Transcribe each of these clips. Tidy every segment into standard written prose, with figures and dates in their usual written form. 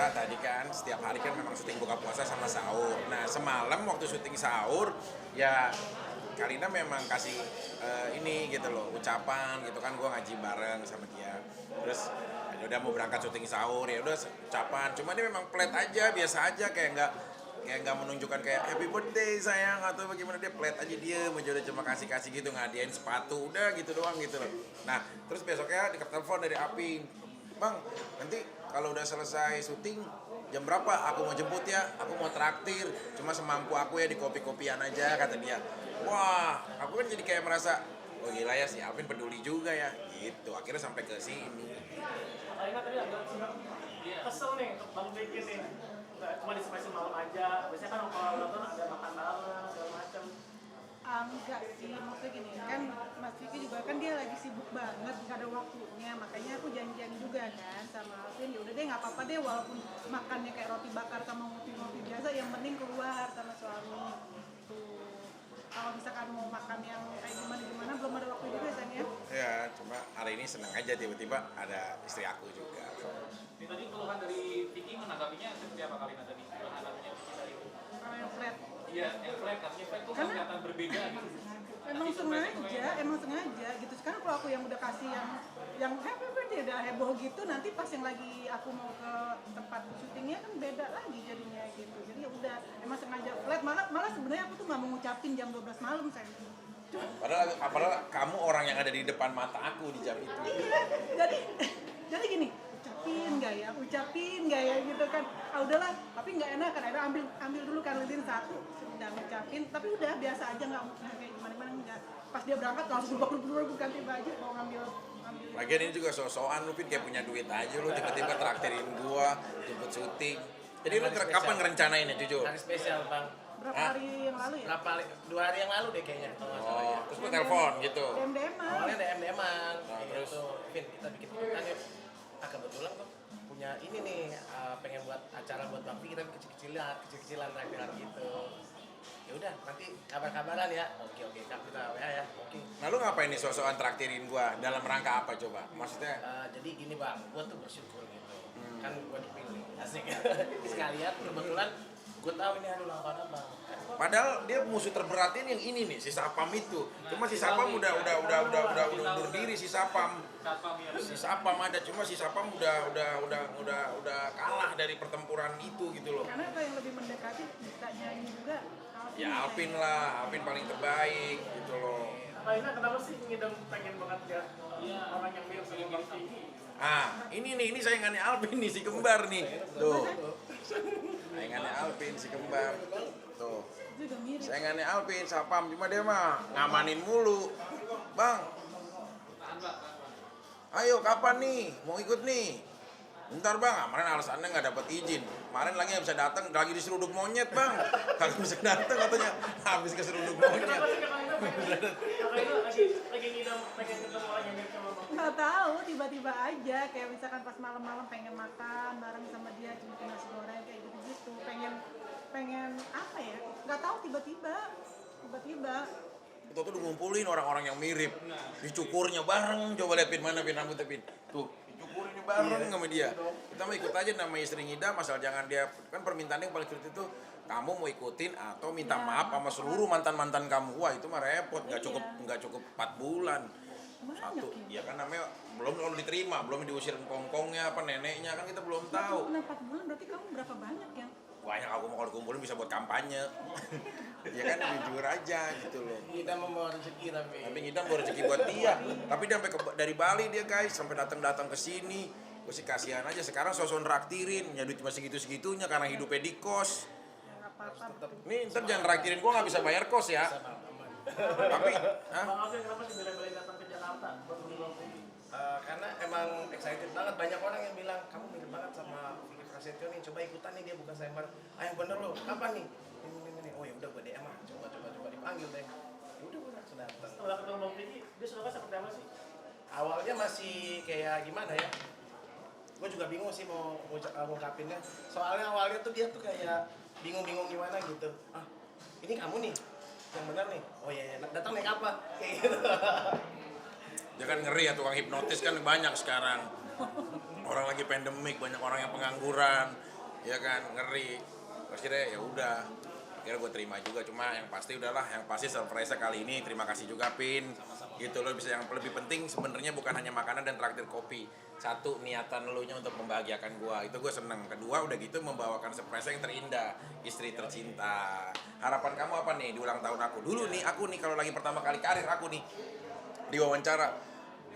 biasa tadi kan setiap hari kan memang syuting buka puasa sama sahur. Nah semalam waktu syuting sahur ya Karina memang kasih ini gitu loh ucapan gitu kan, gue ngaji bareng sama dia. Terus ya udah mau berangkat syuting sahur ya udah ucapan. Cuma dia memang flat aja, biasa aja kayak nggak menunjukkan kayak happy birthday sayang atau bagaimana, dia flat aja dia udah cuma kasih gitu, ngadiain sepatu udah gitu doang gitu loh. Nah terus besoknya ditelepon dari Apin, bang nanti kalau udah selesai syuting jam berapa aku mau jemput ya, aku mau traktir cuma semampu aku ya, di kopi-kopian aja kata dia. Wah aku kan jadi kayak merasa oh gila ya si Apin peduli juga ya gitu, akhirnya sampai ke sini. Alina tadi agak kesel nih untuk Bang Vicky nih. Nggak cuma di spesial malam aja. Biasanya kan kalau nonton ada makan bareng segala macam. Enggak sih, maksudnya gini kan Mas Vicky juga kan dia lagi sibuk banget, gak ada waktunya, makanya aku janjian juga kan sama Alvin, ya udah deh nggak apa-apa deh walaupun makannya kayak roti bakar sama ngopi-ngopi biasa, yang penting keluar sama suami gitu. Kalau misalkan mau makan yang kayak gimana belum ada waktu juga sayang ya. Ya cuma hari ini senang aja tiba-tiba ada istri aku juga. Ini tadi keluhan dari Vicky menanggapinya seperti apa kali tadi? Menanggapinya Vicky dari itu? Kalau yang flat Iya, yang flag katanya flag kok Karena- kelihatan berbeda gitu. emang sengaja gitu. Sekarang kalau aku yang udah kasih yang happy birthday udah heboh gitu, nanti pas yang lagi aku mau ke tempat syutingnya kan beda lagi jadinya gitu. Jadi ya udah emang sengaja flat, malah sebenarnya aku tuh nggak mau ngucapin jam 12 malam saya. Padahal kamu orang yang ada di depan mata aku di jam itu. Iya, jadi gini, ucapin nggak ya gitu kan. Ah udahlah, tapi nggak enak kan, akhirnya ambil dulu kan lilin satu, udah ngucapin, tapi udah biasa aja nggak kayak gimana enggak. Pas dia berangkat langsung buru-buru gue ganti baju mau ngambil. Lagian ini juga so-soan lu Pin, kayak punya duit aja lu tiba-tiba traktirin gua jemput syuting. Jadi lu kapan ngerencanainnya jujur? Hari spesial bang. Berapa hari yang lalu ya? Berapa hari? 2 hari yang lalu deh kayaknya kalau nggak salah ya. Terus lu telepon gitu. DM-an. Awalnya DM-an. Nah, Kayak terus? gitu. Vin, kita bikin ikutan yuk. Kebetulan tuh punya ini nih, pengen buat acara buat Bakti, kita kecil-kecilan traktiran gitu. Ya udah, nanti kabar-kabaran ya. Oke, Kak, kita WA ya. Oke. Nah lu ngapain nih so-soan traktirin gua? Dalam rangka apa coba? Maksudnya Jadi gini bang, gue tuh bersyukur gitu. Kan gue dipilih, asik. Sekalian kebetulan gue tahu ini hari ulang tahun abang. padahal dia musuh terberatnya yang ini nih, si Sapam itu. Cuma si Sapam udah undur diri si Sapam. Satpam ya. Si Sapam ada, cuma si Sapam udah kalah dari pertempuran itu gitu loh. Karena apa yang lebih mendekati bisa nyanyi juga. Ya Alvin lah, Alvin paling terbaik gitu loh. Alina kenapa sih ngidam pengen banget ya orang yang mirip sama Bang Vicky? Ini sayangannya Alvin nih, si kembar nih. Tuh. Sayangannya Alvin, si kembar. Tuh. Itu juga mirip. Sayangannya Alvin, Sapam, cuma dia mah ngamanin mulu. Bang, ayo kapan nih? Mau ikut nih? Bentar bang, kemarin alasannya nggak dapat izin. Kemarin lagi nggak bisa datang, lagi diseruduk monyet bang. Kagak bisa datang katanya, habis keseruduk monyet. Kenapa sih Alina lagi ngidam pengen ketemu orang yang mirip sama Bang Vicky? Nggak tahu, tiba-tiba aja kayak misalkan pas malam-malam pengen makan bareng sama dia, cuma nasi goreng kayak gitu-gitu, pengen apa ya, nggak tahu tiba-tiba Itu tuh ngumpulin orang-orang yang mirip, dicukurnya bareng. Coba lihat Pin, mana Pin rambutnya Pin. Tuh, dicukurin bareng sama dia. Kita mau ikut aja nama istri ngidam, asal jangan dia, kan permintaannya yang paling sulit itu kamu mau ikutin atau minta maaf sama seluruh mantan kamu. Wah itu mah repot, nggak cukup 4 bulan. Satu, ya kan namanya belum kalau diterima, belum diusir kongkongnya apa neneknya, kan kita belum tahu. 4 bulan berarti kamu berapa banyak ya? Banyak aku mau kalau dikumpulin bisa buat kampanye. Ya kan jujur aja gitu loh. Kita membawa rezeki Tapi ngidam bawa rezeki buat dia. Tapi dia sampai dari Bali dia guys, sampai datang ke sini. Gue sih kasihan aja sekarang sosok traktirin, ya duit cuma segitu-segitunya karena hidupnya di kos. Nggak apa-apa. Nih ntar jangan traktirin, gue nggak bisa bayar kos ya. Tapi, Bang Alvin kenapa sih bela-belain datang ke Jakarta buat ketemu Bang Vicky? Karena emang excited banget, banyak orang yang bilang kamu mirip banget sama Vicky Prasetyo nih, coba ikutan nih, dia bukan sayembara. Yang bener loh, kapan nih? Ini. Oh ya udah gue DM ah, coba dipanggil deh. Ya udah gue langsung datang. Setelah ketemu Bang Vicky, dia suka seperti apa sih? Awalnya masih kayak gimana ya? Gue juga bingung sih mau ngungkapinnya. Soalnya awalnya tuh dia tuh kayak bingung gimana gitu. Ini kamu nih, yang bener nih. Oh iya, datang naik apa? Kayak gitu. dia kan ngeri ya, tukang hipnotis kan banyak sekarang. Orang lagi pandemik, banyak orang yang pengangguran. ya kan, ngeri. Akhirnya ya udah, akhirnya gue terima juga. Cuma yang pasti udahlah, yang pasti surprise kali ini terima kasih juga Pin. Gitu loh, bisa yang lebih penting sebenarnya bukan hanya makanan dan traktir kopi. Satu, niatan lu nya untuk membahagiakan gue, itu gue seneng. Kedua, udah gitu membawakan surprise yang terindah, istri tercinta. Harapan kamu apa nih di ulang tahun aku? Dulu nih, aku nih kalau lagi pertama kali karir aku nih diwawancara,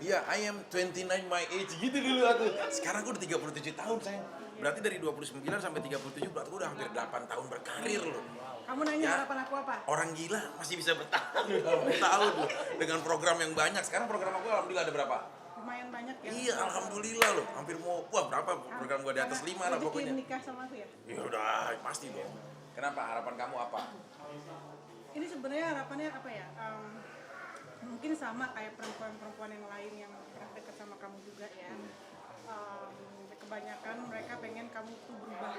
iya, I am 29 my age, gitu dulu aku. Sekarang aku udah 37 tahun, sayang. Berarti dari 29 sampai 37, berarti aku udah hampir 8 tahun berkarir loh. Kamu nanya Ya. harapan aku apa? Orang gila masih bisa bertahan 20 tahun loh. Dengan program yang banyak. Sekarang program aku alhamdulillah ada berapa? Lumayan banyak ya. Iya, alhamdulillah loh. Hampir mau, berapa program gua di atas 5 lah Rezeki pokoknya. menikah sama aku ya. Ya udah, pasti dong. Kenapa? Harapan kamu apa? Ini sebenarnya harapannya apa ya? Mungkin sama kayak perempuan-perempuan yang lain yang pernah dekat sama kamu juga ya. Kebanyakan mereka pengen kamu tuh berubah.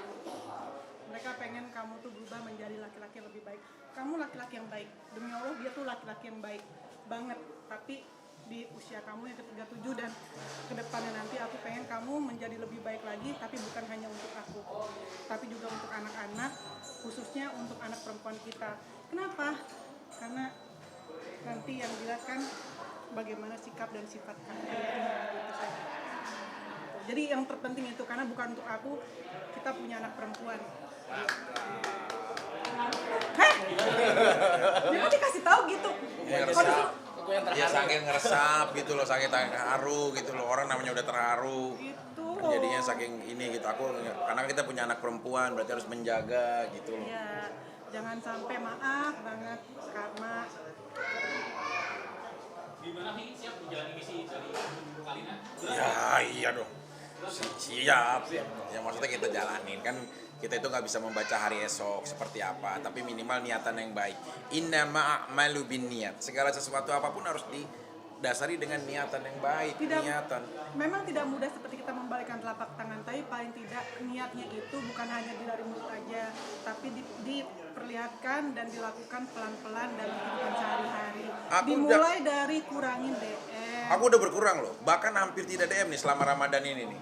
Mereka pengen kamu tuh berubah menjadi laki-laki yang lebih baik. Kamu laki-laki yang baik. Demi Allah dia tuh laki-laki yang baik banget. Tapi di usia kamu yang ke-37 dan kedepannya nanti aku pengen kamu menjadi lebih baik lagi, tapi bukan hanya untuk aku, tapi juga untuk anak-anak, khususnya untuk anak perempuan kita. Kenapa? Karena nanti yang dilihat kan bagaimana sikap dan sifat ayahnya, gitu saja. Jadi yang terpenting itu, karena bukan untuk aku, kita punya anak perempuan. Heh, dia kan dikasih tahu gitu. Ya, Kalau disuruh- Ya saking ngeresap gitu loh, saking terharu gitu loh. Orang namanya udah terharu. Gitu. Jadinya saking ini gitu. Karena kita punya anak perempuan, berarti harus menjaga gitu loh. Ya, jangan sampai maaf banget karena Gimana nih siap menjalani misi dari Kalina? Ya iya dong. Siap. Ya maksudnya kita jalanin kan, kita itu nggak bisa membaca hari esok seperti apa, tapi minimal niatan yang baik. Innama a'malu binniyat. Segala sesuatu apapun harus didasari dengan niatan yang baik. Niatan. memang tidak mudah seperti kita membalikkan telapak tangan, tapi paling tidak niatnya itu bukan hanya dari mulut aja, tapi diperlihatkan dan dilakukan pelan-pelan dan kehidupan sehari-hari. Dimulai dari kurangin DM. Aku udah berkurang loh, bahkan hampir tidak DM nih selama Ramadan ini nih.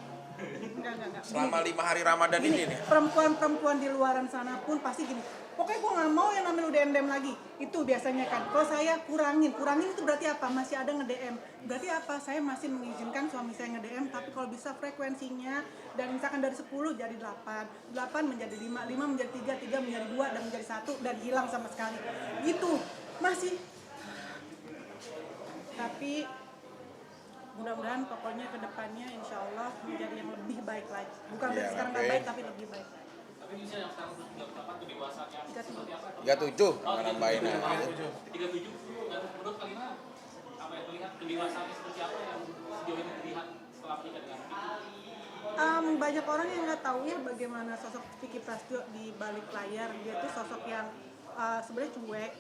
Enggak. Selama 5 hari Ramadan ini nih. Perempuan-perempuan di luaran sana pun pasti gini, pokoknya gue nggak mau yang namanya udah DM lagi. Itu biasanya kan. Kalau saya kurangin itu berarti apa? Masih ada nge-DM. Berarti apa? Saya masih mengizinkan suami saya nge-DM, tapi kalau bisa frekuensinya dan misalkan dari 10 jadi 8, 8 menjadi 5, 5 menjadi 3, 3 menjadi 2 dan menjadi 1 dan hilang sama sekali. Gitu. Masih. Tapi mudah-mudahan pokoknya kedepannya insya Allah menjadi yang lebih baik lagi. Bukan Iya, sekarang nggak baik tapi lebih baik. Tapi bisa yang sekarang udah 38 kedewasaannya seperti apa? 37 nambahin. 37. Menurut Kalina apa yang terlihat kedewasaannya seperti apa yang sejauh ini terlihat setelah menikah dengan Vicky? Banyak orang yang nggak tahu ya bagaimana sosok Vicky Prasetyo di balik layar. Dia tuh sosok yang sebenarnya cuek.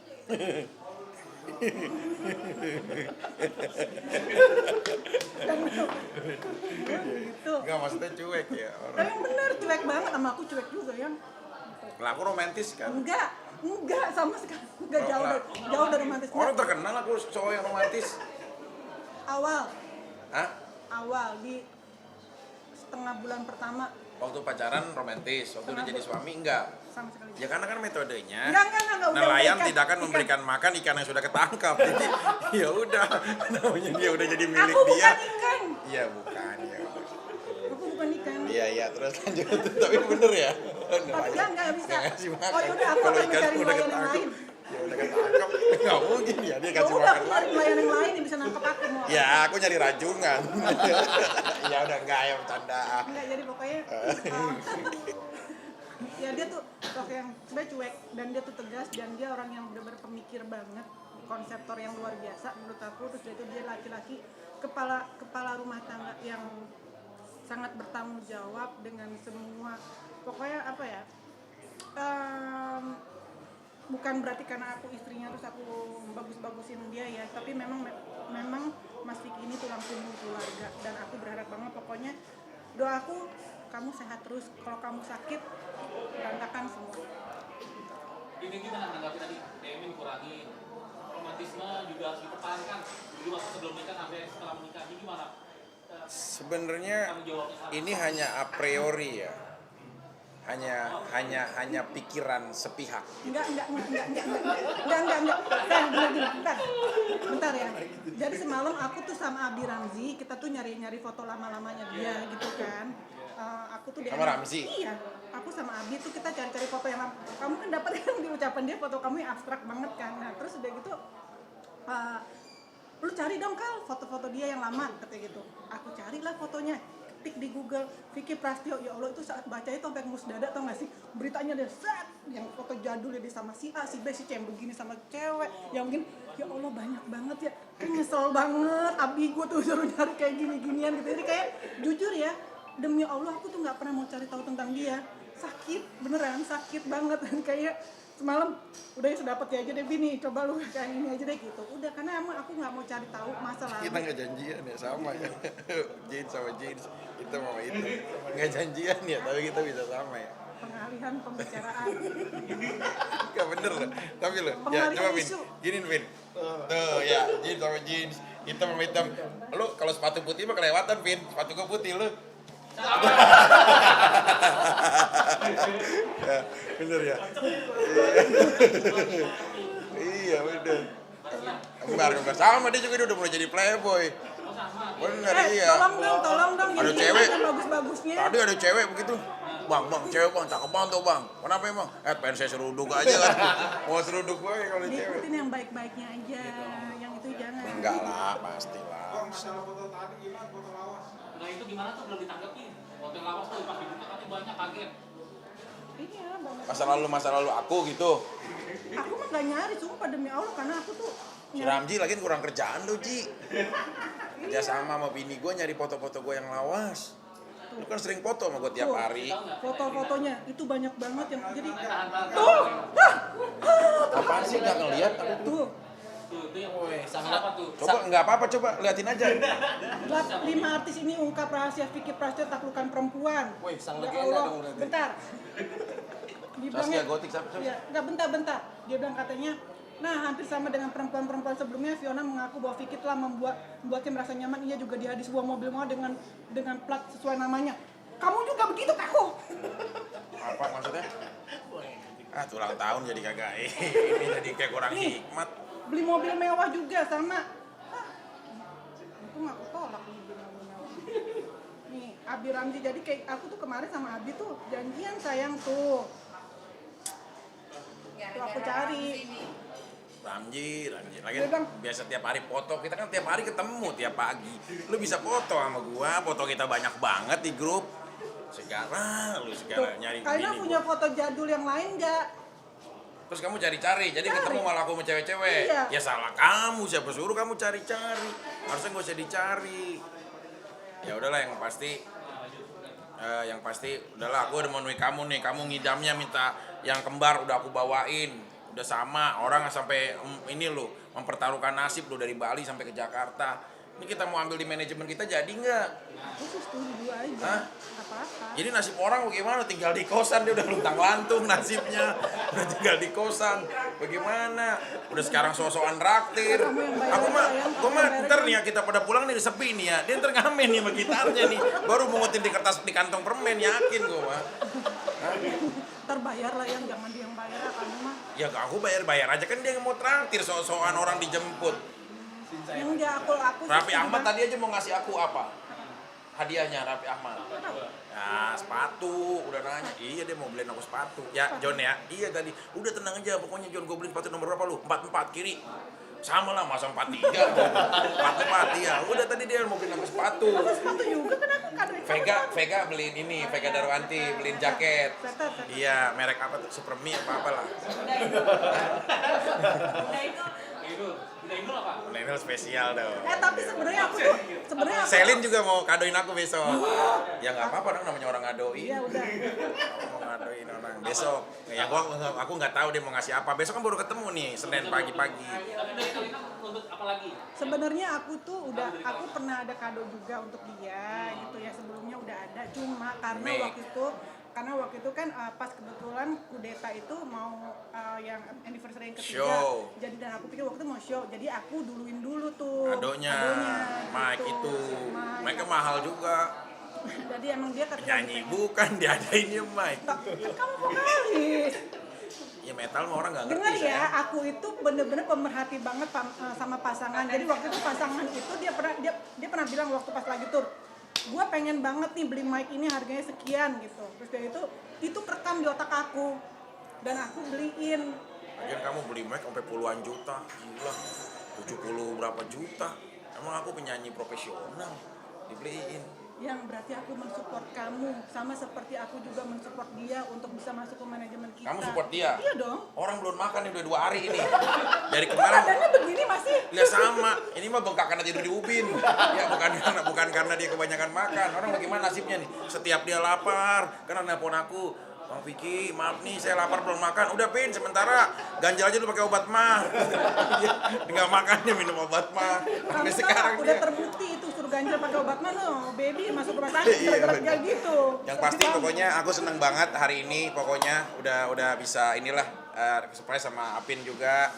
Dan gitu. Enggak, maksudnya cuek ya. Tapi yang bener cuek banget, sama aku cuek juga yang. Lah aku romantis kan. Enggak sama sekali. Enggak Oh, jauh dari romantis. Orang terkenal aku cowok yang romantis. Hah? Awal di setengah bulan pertama Waktu pacaran romantis, waktu udah jadi suami enggak. sama sekali. Ya karena kan metodenya Enggak, udah nelayan ikan. tidak akan memberikan makan ikan yang sudah ketangkap. Jadi ya udah, namanya dia udah jadi milik Aku dia. bukan ikan. Iya bukan ya. Aku bukan ikan. Iya terus lanjut. Tapi bener ya. Tapi enggak bisa. Nggak ngasih makan. Oh yaudah aku Kalau akan ikan mencari udah nelayan yang ketangkap, lain. ya udah ketangkap. Nggak mungkin ya dia Ya kasih udah makan aku cari lagi. nelayan yang lain yang bisa nangkep aku mau. Ya aku nyari rajungan. Ya udah enggak ya bercanda. Enggak, jadi pokoknya ya dia tuh sosok yang sebenarnya cuek dan dia tuh tegas dan dia orang yang benar-benar pemikir banget, konseptor yang luar biasa menurut aku. Terus dia laki-laki kepala rumah tangga yang sangat bertanggung jawab dengan semua, pokoknya apa ya, bukan berarti karena aku istrinya terus aku bagus-bagusin dia ya, tapi memang Mas Vicky ini tulang punggung keluarga dan aku berharap banget, pokoknya doaku kamu sehat terus, kalau kamu sakit berantakan semua. Ini gimana menanggapi tadi DM dikurangi, romantisme juga harus dipertahankan. Jadi waktu sebelum nikah sampai setelah menikah ini gimana? Sebenarnya Tanggung jawabnya sama. ini hanya a priori ya. hanya pikiran sepihak. Enggak. Bentar ya. Jadi semalam aku tuh sama Abi Ramzi, kita tuh nyari foto lama-lamanya dia gitu kan. Aku tuh Sama Ramzi? Iya. Aku sama Abi tuh kita cari-cari foto yang lama. Kamu kan dapat kan di ucapan dia foto kamu yang abstrak banget kan. Nah, terus udah gitu lu cari dong Kal foto-foto dia yang lama katanya gitu. Aku carilah fotonya. Ketik di Google Vicky Prasetyo, ya Allah itu saat bacanya tuh sampai ngus dada tau gak sih, beritanya deh set yang foto jadul dia sama si A, si B, si C yang begini sama cewek yang mungkin ya Allah banyak banget ya, kayak nyesel banget Abi gue tuh suruh nyari kayak gini-ginian gitu. Jadi kayak jujur ya, demi Allah aku tuh nggak pernah mau cari tahu tentang dia, sakit beneran sakit banget dan kayak semalam udah ya sedapat ya aja deh Bini, coba lu kayak ini aja deh gitu. Udah karena emang aku nggak mau cari tahu masalah. Kita nggak janjian ya sama ya. Jeans sama jeans, itu sama itu. Nggak janjian ya, tapi kita bisa sama ya. Pengalihan pembicaraan. Nggak bener loh. Tapi loh, ya Pengalihan coba Vin, isu. gini Vin. Tuh ya, jeans sama jeans, hitam sama hitam. Lu kalau sepatu putih mah kelewatan Vin, sepatu gua putih lu. Ya, bener ya. Iya bener. Kembar sama dia juga udah mulai jadi playboy. Bener iya. Tolong dong. Ada ini cewek. kan bagus-bagusnya. Tadi ada cewek begitu. Bang, cewek bang, cakep banget tuh bang. Kenapa emang? Pengen saya seruduk aja kan. Mau seruduk gue kalau cewek. Diikutin yang baik-baiknya aja, yang itu jangan. Enggak lah, pasti lah. Nah itu gimana tuh belum ditanggapi? Waktu yang lawas tuh pas dibuka katanya banyak kaget. Iya, banget. Masa lalu aku gitu. Aku mah gak nyari, sumpah demi Allah, karena aku tuh Si Ramji lagi kurang kerjaan lu Ji. Kerja sama bini gue nyari foto-foto gue yang lawas. Lu kan sering foto sama gue tiap hari. Foto-fotonya itu banyak banget yang jadi Apaan sih gak ngeliat? tuh Tuh itu yang apa tuh? Coba nggak apa-apa, coba liatin aja. 5 artis ini ungkap rahasia Vicky Prasetyo taklukan perempuan. Wih, sang Ya legenda Allah, dong berarti. bentar. Saskia Gotik siapa? Ya, enggak bentar. Dia bilang katanya, nah hampir sama dengan perempuan-perempuan sebelumnya, Fiona mengaku bahwa Vicky telah membuatnya merasa nyaman. Ia juga di sebuah mobil mewah dengan plat sesuai namanya. Kamu juga begitu kaku? Apa maksudnya? Ulang tahun jadi kagak ini jadi kayak kurang hikmat. Beli mobil mewah juga sama. Aku nggak tolak beli mobil mewah. Nih, Abi Ramzi, jadi kayak aku tuh kemarin sama Abi tuh janjian sayang tuh. Tuh aku cari. Ramji. Lagi Iya, Bang. biasa tiap hari foto, kita kan tiap hari ketemu tiap pagi. Lu bisa foto sama gua, foto kita banyak banget di grup. Segala nyari Kalian bini punya gua. foto jadul yang lain nggak? Terus kamu cari-cari, jadi Cari. ketemu malah aku sama cewek-cewek. Iya. Ya salah kamu, siapa suruh kamu cari-cari. Harusnya gak usah dicari. Ya udahlah yang pasti udahlah aku udah memenuhi kamu nih. Kamu ngidamnya minta yang kembar udah aku bawain. Udah sama, orang sampai ini loh mempertaruhkan nasib loh dari Bali sampai ke Jakarta. Ini kita mau ambil di manajemen kita jadi nggak? Aku sih setuju aja. Hah? Apa-apa. Jadi nasib orang bagaimana? Tinggal di kosan, dia udah luntang-lantung nasibnya. Udah tinggal di kosan. Bagaimana? Udah sekarang so-soan raktir. Gue mah ntar nih ya kita pada pulang nih sepi nih ya. Dia ntar ngamen nih sama gitarnya nih. Baru mungutin di kertas di kantong permen, yakin gue mah. Ntar bayar lah jangan dia yang bayar kamu mah. Ya aku bayar aja kan dia yang mau traktir so-soan orang dijemput. Yang enggak aku Raffi sih Ahmad setuju tadi aja mau ngasih aku apa? Hadiahnya Raffi Ahmad. Ya sepatu, udah nanya. Iya dia mau beliin aku sepatu. Ya John ya, iya tadi. Udah tenang aja, pokoknya John gue beliin sepatu nomor berapa lu? 44 kiri. Sama lah, masa 43. 44 ya. Udah tadi dia mau beliin aku sepatu. Aku sepatu juga kan aku kadoin. Vega beliin ini, Vega Darwanti beliin jaket. Seter. Iya, merek apa tuh? Supermi apa lah. Udah apa? Lenil spesial dong. Tapi sebenarnya aku tuh Selin juga mau kadoin aku besok. Ya nggak apa-apa dong, namanya orang ngadoin. Iya udah. Mau ngadoin orang besok. Ya aku nggak tahu dia mau ngasih apa. Besok kan baru ketemu nih Senin pagi-pagi. Tapi dari Kalina untuk apa lagi? Sebenarnya aku pernah ada kado juga untuk dia gitu ya, sebelumnya udah ada, cuma karena waktu itu kan pas kebetulan kudeta itu mau yang anniversary yang ketiga, Show. jadi dan aku pikir waktu itu mau show, jadi aku duluin dulu tuh Kadonya, Mike gitu. itu. Mike. Mereka mahal juga. Jadi emang dia ketika Nyanyi bukan diadainnya mic. kan kamu vokalis. Ya metal mah orang nggak ngerti. Dengar ya, sayang. aku itu bener-bener pemerhati banget sama pasangan. Jadi waktu itu pasangan itu dia pernah bilang waktu pas lagi tur, gue pengen banget nih beli mic ini harganya sekian gitu. Terus dia itu kerekam di otak aku dan aku beliin. Lagian kamu beli mic sampai puluhan juta, gila. 70 berapa juta. Emang aku penyanyi profesional dibeliin. Yang berarti aku mensupport kamu sama seperti aku juga mensupport dia untuk bisa masuk ke manajemen kita. Kamu support dia? Iya dong. Orang belum makan nih udah 2 hari ini. Dari Kok kemarin badannya begini masih? ya sama. Ini mah bengkak karena tidur di ubin. Ya bukan karena dia kebanyakan makan. Orang bagaimana nasibnya nih? Setiap dia lapar, karena nelpon aku, Bang Vicky, maaf nih saya lapar belum makan. Udah Pin, sementara ganjel aja lu pakai obat mah. Enggak makan dia minum obat mah. Sampai Kamu sekarang udah dia. terbukti itu suruh ganjel pakai obat mah no, baby masuk rumah sakit gara-gara kayak gitu. Yang pasti pokoknya aku seneng banget hari ini. Pokoknya udah bisa inilah surprise sama Apin juga.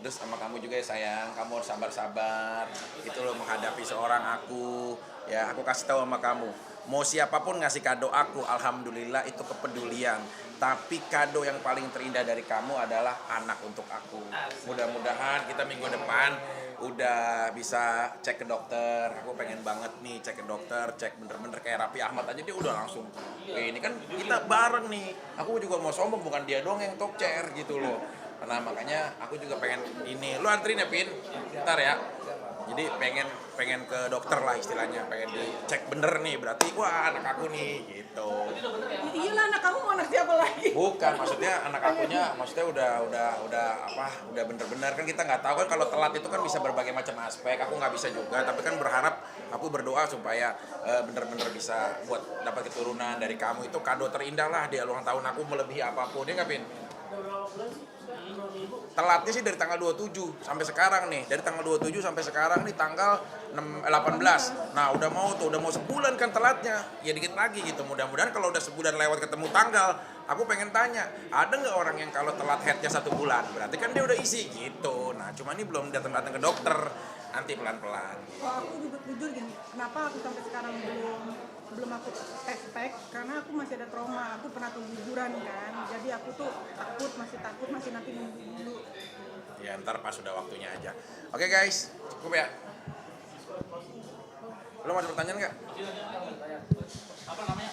Terus sama kamu juga ya sayang, kamu harus sabar-sabar gitu loh menghadapi seorang aku. Ya aku kasih tahu sama kamu, mau siapapun ngasih kado aku, alhamdulillah itu kepedulian. Tapi kado yang paling terindah dari kamu adalah anak untuk aku. Mudah-mudahan kita minggu depan udah bisa cek ke dokter. Aku pengen banget nih cek ke dokter, cek bener-bener kayak Raffi Ahmad aja dia udah langsung. Ini kan kita bareng nih. Aku juga mau sombong, bukan dia doang yang top chair gitu loh. Nah makanya aku juga pengen ini, lu anterin ya Pin, ntar ya. Jadi pengen ke dokter lah istilahnya, pengen dicek bener nih, berarti wah anak aku nih gitu. Iyalah anak kamu mau anak siapa lagi? Bukan, maksudnya anak akunya, maksudnya udah bener-bener kan kita nggak tahu kan kalau telat itu kan bisa berbagai macam aspek. Aku nggak bisa juga, tapi kan berharap aku berdoa supaya bener-bener bisa buat dapat keturunan dari kamu. Itu kado terindah lah di ulang tahun aku melebihi apapun, ya nggak Pin? Udah berapa bulan sih? Sudah 2 minggu. Telatnya sih dari tanggal 27 sampai sekarang nih. Dari tanggal 27 sampai sekarang nih tanggal 18. Nah, udah mau sebulan kan telatnya. Ya dikit lagi gitu. Mudah-mudahan kalau udah sebulan lewat ketemu tanggal, aku pengen tanya, ada nggak orang yang kalau telat headnya 1 bulan? Berarti kan dia udah isi gitu. Nah, cuma ini belum datang ke dokter. Nanti pelan-pelan. Kalau aku juga jujur gini, kenapa aku sampai sekarang belum aku tes pack karena aku masih ada trauma, aku pernah keguguran kan, jadi aku tuh takut masih nanti nunggu dulu. Ya ntar pas sudah waktunya aja. Oke guys, cukup ya. Lo mau ada pertanyaan nggak? Apa namanya?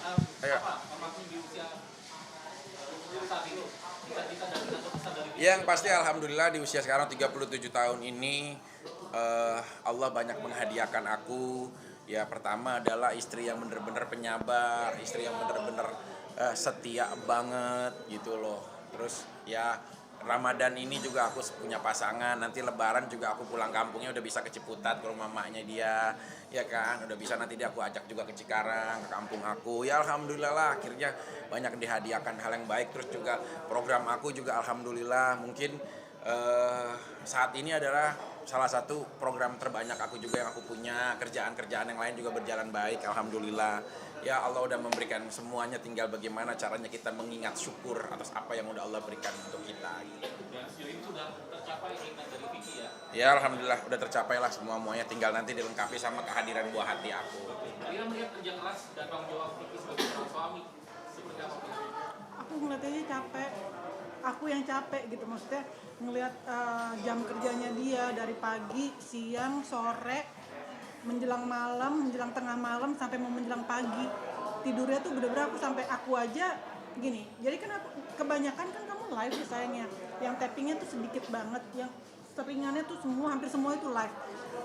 Ayo. Apa masih di usia saat itu cita-cita dan pesan dari Yang pasti alhamdulillah di usia sekarang 37 tahun ini Allah banyak menghadiahkan aku. Ya pertama adalah istri yang bener-bener penyabar, istri yang bener-bener setia banget gitu loh. Terus ya Ramadan ini juga aku punya pasangan, nanti Lebaran juga aku pulang kampungnya udah bisa ke Ciputat ke rumah mamanya dia, ya kan, udah bisa nanti dia aku ajak juga ke Cikarang, ke kampung aku. Ya alhamdulillah lah, akhirnya banyak dihadiahkan hal yang baik. Terus juga program aku juga alhamdulillah mungkin saat ini adalah salah satu program terbanyak aku juga yang aku punya. Kerjaan-kerjaan yang lain juga berjalan baik alhamdulillah. Ya Allah udah memberikan semuanya, tinggal bagaimana caranya kita mengingat syukur atas apa yang udah Allah berikan untuk kita gitu. dan sejauh ini sudah tercapai keinginan dari Vicky ya. Ya alhamdulillah udah tercapai lah semuanya, tinggal nanti dilengkapi sama kehadiran buah hati aku. Kalian melihat kerja keras dan tanggung jawab Vicky sebagai seorang suami seperti apa? Aku ngeliatnya capek, aku yang capek gitu, maksudnya ngelihat jam kerjanya dia dari pagi, siang, sore, menjelang malam, menjelang tengah malam sampai mau menjelang pagi. Tidurnya tuh bener-bener aku sampai aku aja gini. Jadi kan aku kebanyakan kan kamu live ya sayangnya. Yang tappingnya tuh sedikit banget, yang seringannya tuh hampir semua itu live.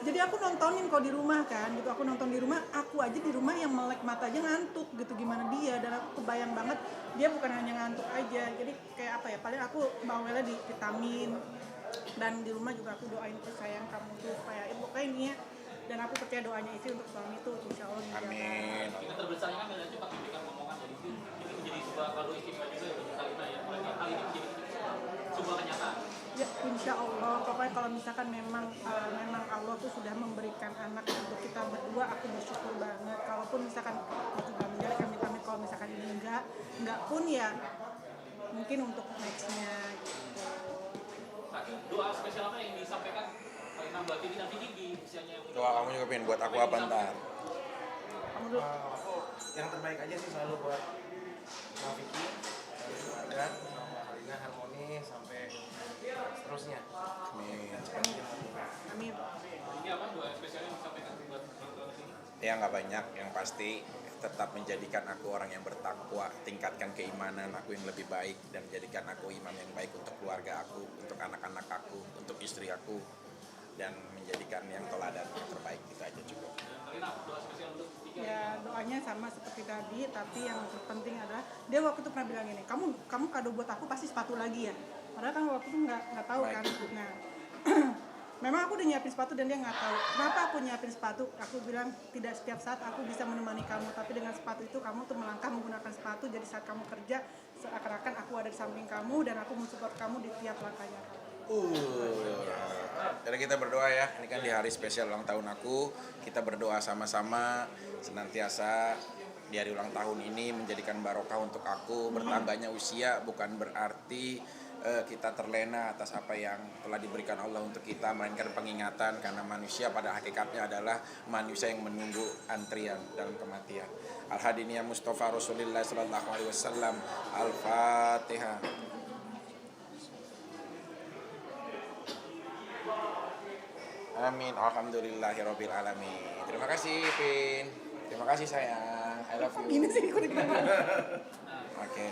Jadi aku nontonin kalau di rumah kan, gitu aku nonton di rumah, aku aja di rumah yang melek mata aja ngantuk gitu gimana dia, dan aku kebayang banget dia bukan hanya ngantuk aja. Jadi kayak apa ya, paling aku bawelnya di vitamin, dan di rumah juga aku doain tuh sayang kamu tuh supaya pokoknya ini ya. Dan aku percaya doanya istri untuk suami itu insya Allah dijaga. Amin. Kita terbesarnya kan beda cepat memberikan omongan dari itu. Ini menjadi sebuah kado istimewa juga ya bagi Kalina ya. Apalagi hal ini menjadi sebuah kenyataan. Ya insya Allah, pokoknya kalau misalkan memang Allah tuh sudah memberikan anak untuk kita berdua, aku bersyukur banget. Kalaupun misalkan itu nggak menjadi kami kalau misalkan ini enggak pun ya mungkin untuk nextnya gitu. Nah, doa spesial apa yang disampaikan Kalina buat Vicky dan Vicky di usianya yang Doa kamu juga Pin, buat aku apa ntar? Kamu Aku yang terbaik aja sih selalu buat Bang Vicky, dari keluarga, sama Alina harmoni sampai seterusnya. Amin. Amin. Ini apa dua spesialnya yang disampaikan buat penonton sini? Ya nggak banyak, yang pasti tetap menjadikan aku orang yang bertakwa, tingkatkan keimanan aku yang lebih baik, dan jadikan aku imam yang baik untuk keluarga aku, untuk anak-anak aku, untuk istri aku, dan menjadikan yang teladan yang terbaik. Itu aja cukup. Kalian apa doa spesial untuk Vika? Ya doanya sama seperti tadi, tapi yang terpenting adalah dia waktu itu pernah bilang gini, kamu kado buat aku pasti sepatu lagi ya. Padahal kan waktu itu nggak tahu kan. Nah, memang aku udah nyiapin sepatu dan dia nggak tahu. Kenapa aku nyiapin sepatu? Aku bilang tidak setiap saat aku bisa menemani kamu, tapi dengan sepatu itu kamu tuh melangkah menggunakan sepatu. Jadi saat kamu kerja seakan-akan aku ada di samping kamu dan aku mensupport kamu di tiap langkahnya. Jadi kita berdoa ya, ini kan di hari spesial ulang tahun aku, kita berdoa sama-sama senantiasa di hari ulang tahun ini menjadikan barokah untuk aku. Bertambahnya usia bukan berarti kita terlena atas apa yang telah diberikan Allah untuk kita, melainkan pengingatan, karena manusia pada hakikatnya adalah manusia yang menunggu antrian dalam kematian. Al-Hadiniyah Mustafa Rasulullah sallallahu alaihi wasallam. Al-Fatihah. Amin. Alhamdulillahirabbil alamin. Terima kasih, Pin. Terima kasih sayang. I love you. Ini sih aku Oke.